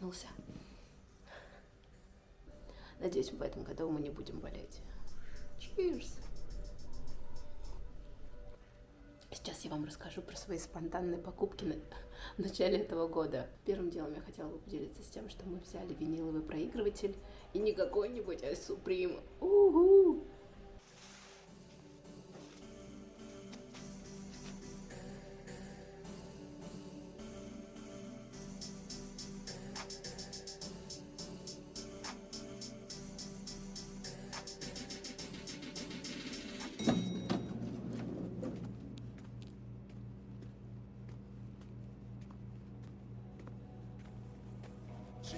проснулся. Надеюсь, в этом году мы не будем болеть. Cheers! Сейчас я вам расскажу про свои спонтанные покупки в начале этого года. Первым делом я хотела бы поделиться с тем, что мы взяли виниловый проигрыватель и не какой-нибудь, а Supreme. Уху!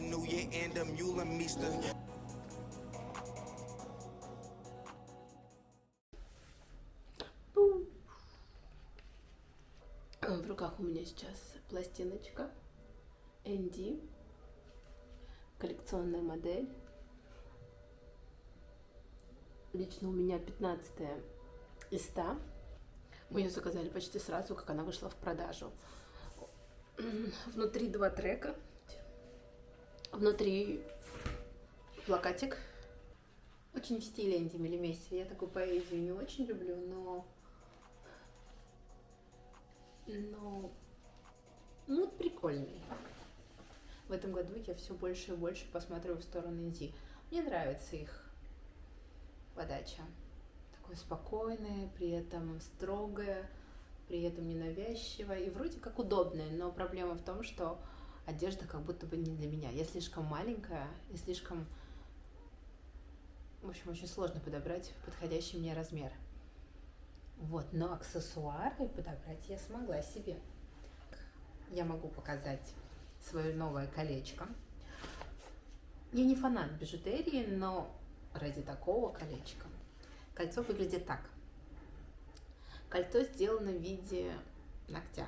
New Year and a mule and Meester. В руках у меня сейчас пластиночка ND, коллекционная модель. Лично у меня 15-я из 100. Мы ее заказали почти сразу, как она вышла в продажу. Внутри 2 трека. Внутри плакатик. Очень в стиле Энди Мелемеси. Я такую поэзию не очень люблю, но прикольный. В этом году я все больше и больше посматриваю в сторону Энди. Мне нравится их подача. Такое спокойное, при этом строгое, при этом ненавязчивое и вроде как удобное. Но проблема в том, что одежда как будто бы не для меня. Я слишком маленькая и слишком... В общем, очень сложно подобрать подходящий мне размер. Вот, но аксессуары подобрать я смогла себе. Я могу показать свое новое колечко. Я не фанат бижутерии, но ради такого колечка. Кольцо выглядит так. Кольцо сделано в виде ногтя.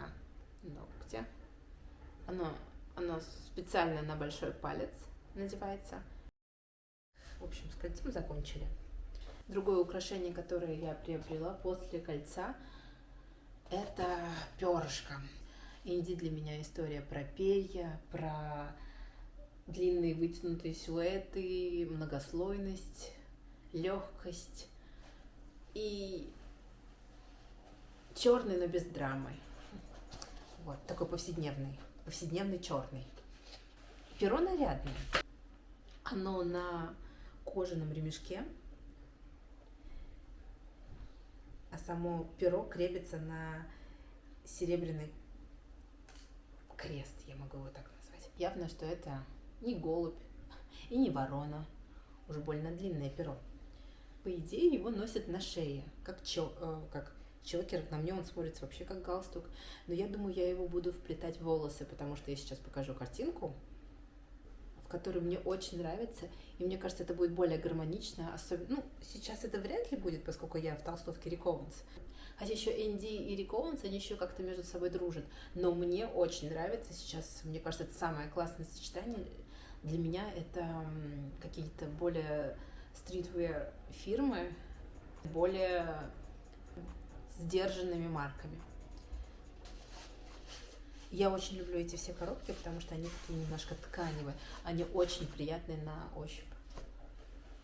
Оно специально на большой палец надевается. В общем, с кольцом закончили. Другое украшение, которое я приобрела после кольца, это перышко. Инди для меня история про перья, про длинные вытянутые силуэты, многослойность, легкость и черный, но без драмы. Вот, такой повседневный черный. Перо нарядное. Оно на кожаном ремешке, а само перо крепится на серебряный крест, я могу его так назвать. Явно, что это не голубь и не ворона. Уж больно длинное перо. По идее, его носят на шее, как чокер. На мне он смотрится вообще как галстук. Но я думаю, я его буду вплетать в волосы, потому что я сейчас покажу картинку, в которой мне очень нравится. И мне кажется, это будет более гармонично. Особенно, сейчас это вряд ли будет, поскольку я в толстовке Rick Owens. Хотя еще Энди и Rick Owens, они еще как-то между собой дружат. Но мне очень нравится сейчас. Мне кажется, это самое классное сочетание. Для меня это какие-то более стритвер фирмы, более сдержанными марками. Я очень люблю эти все коробки, потому что они такие немножко тканевые. Они очень приятные на ощупь.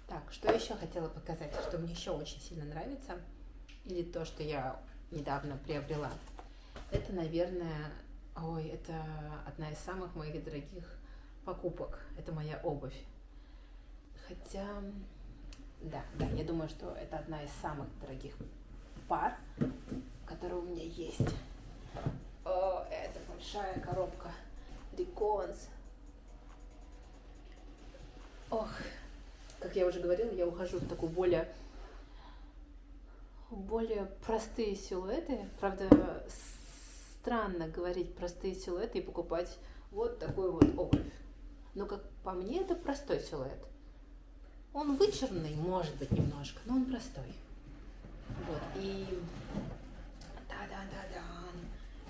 Так, что еще хотела показать, что мне еще очень сильно нравится, или то, что я недавно приобрела. Это, наверное, это одна из самых моих дорогих покупок. Это моя обувь. Хотя, да, я думаю, что это одна из самых дорогих пар, которые у меня есть. Это большая коробка Rick Owens. Как я уже говорила, я ухожу в такую более простые силуэты. Правда, странно говорить простые силуэты и покупать вот такую вот обувь. Но, как по мне, это простой силуэт. Он вычурный, может быть, немножко, но он простой. Вот, и...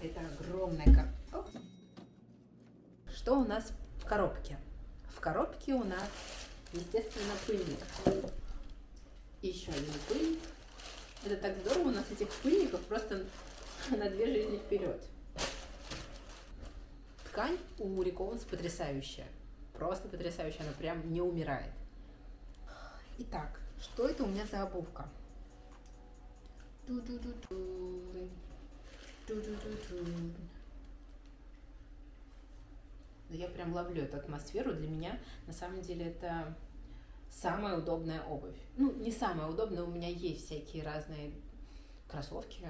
Это огромная коробка. Что у нас в коробке? В коробке у нас, естественно, пыльник. И еще один пыльник. Это так здорово, у нас этих пыльников просто на 2 жизни вперед. Ткань у Rick Owens потрясающая. просто потрясающая, она прям не умирает. Итак, что это у меня за обувка? Ду-ду-ду-дун. Ду-ду-ду-дун. Я прям ловлю эту атмосферу. Для меня, на самом деле, это самая удобная обувь. Ну, не самая удобная, у меня есть всякие разные кроссовки,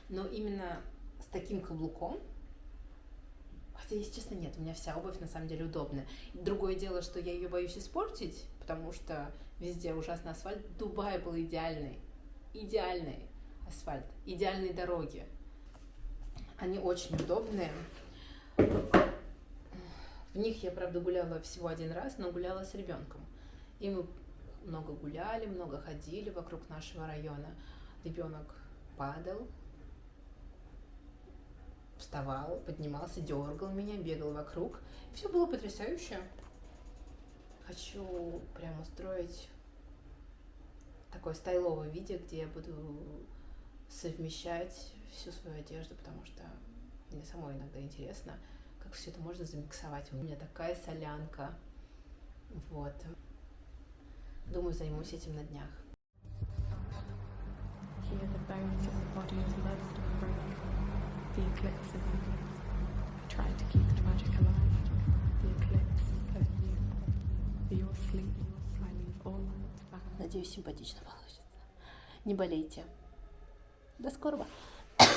но именно с таким каблуком, хотя, если честно, нет, у меня вся обувь на самом деле удобная. Другое дело, что я ее боюсь испортить, потому что везде ужасный асфальт. Дубай был идеальный асфальт, идеальные дороги. Они очень удобные. В них я, правда, гуляла всего один раз, но гуляла с ребенком. И мы много гуляли, много ходили вокруг нашего района. Ребенок падал, вставал, поднимался, дергал меня, бегал вокруг. Все было потрясающе. Хочу прям устроить такое стайловое видео, где я буду совмещать всю свою одежду, потому что мне самой иногда интересно, как все это можно замиксовать. У меня такая солянка. Вот. Думаю, займусь этим на днях. Here the bones of the body of loved and break, the eclipse of you. I tried to keep the magic alive, the eclipse of you. For your sleep, I leave all light back. Надеюсь, симпатично получится. Не болейте. До скорого.